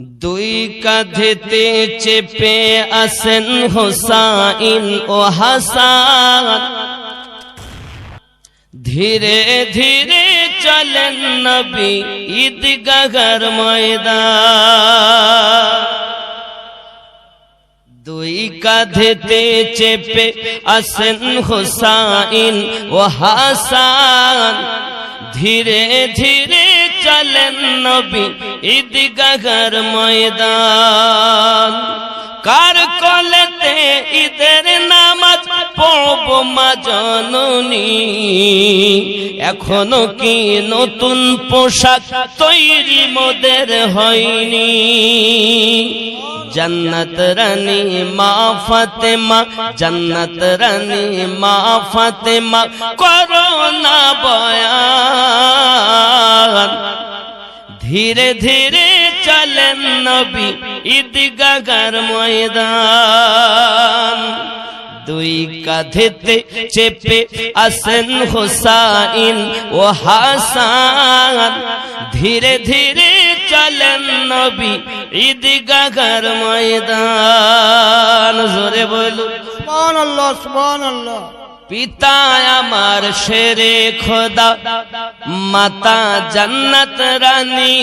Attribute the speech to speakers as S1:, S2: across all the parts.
S1: দুই কাঁধেতে চেপে আসেন হোসাইন ও হাসান, ধীরে ধীরে চলেন নবী ঈদগাহর ময়দান। দুই কাঁধেতে চেপে আসেন হোসাইন ও হাসান, ধীরে ধীরে চলেন নবী ঈদগাহর ময়দান। কার কোলেতে ঈদের নামাজ পড়ব মা জননী, এখনো কি নতুন পোশাক তৈরি মোদের হয়নি। जन्नत रानी माँ फातिमा, जन्नत रानी माँ फातिमा कोरोना बयान। धीरे धीरे चलें नबी ঈদগাহর ময়দান। দুই কাঁধেতে চেপে আসেন হোসাইন ও হাসান, ধীরে ধীরে চলেন নবী ঈদগাহর ময়দান। জোরে বলুন
S2: সুবহানাল্লাহ সুবহানাল্লাহ।
S1: পিতা আমার শেরে খোদা, মাতা জান্নাত রানী,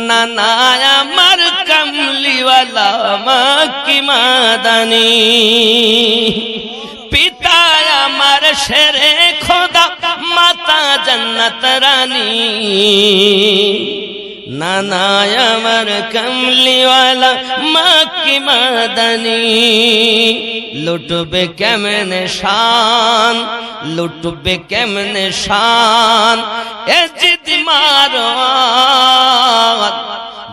S1: নানা আমার কমলিওয়ালা মাক্কি মাদানী। পিতা আমার শেরে খোদা, মাতা জান্নাত রানী, নানা আমার কমলিওয়ালা মাক্কি মাদানী। লুটবে কেমনে শান, লুটবে কেমনে শান এ জিদ মারো।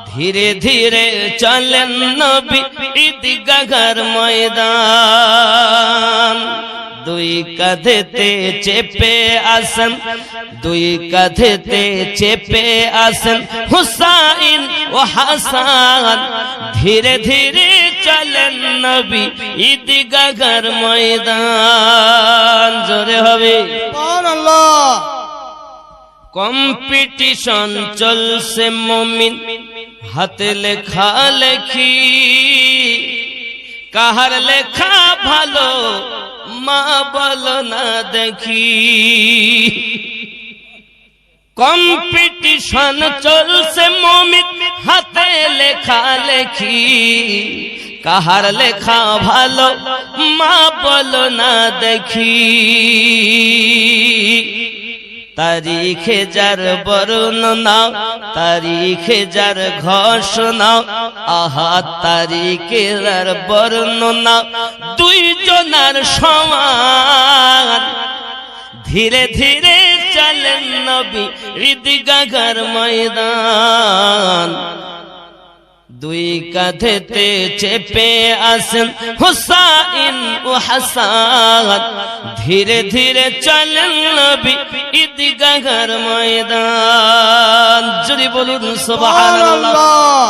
S1: ধীরে ধীরে চলেন নবী ঈদগাহর ময়দান। দুই কাঁধেতে চেপে আসেন, দুই কাঁধেতে চেপে আসেন হুসাইন ও হাসান, ধীরে ধীরে চলেন নবী ঈদগাহর ময়দান। জোরে হবে
S2: সুবহানাল্লাহ।
S1: কম্পিটিশন চলছে মুমিন হাতে লেখা লেখি, কাহার লেখা ভালো মা বলো না দেখি। কম্পিটিশন চলছে মুমিন হাতে লেখা লেখি, কাহার লেখা ভালো মা বলো না দেখি। তারিখে যার বর্ণনা, তারিখে যার ঘোষণা, আহা তারিখে যার বর্ণনা দুইজনার সমান। ধীরে ধীরে চলেন নবী ঈদগাহর ময়দান। দুই কাঁধেতে চেপে আসেন হুসাইন ও হাসান, ধীরে ধীরে চলেন নবী ঈদগাহর ময়দান। যদি বলুন সুবহানাল্লাহ।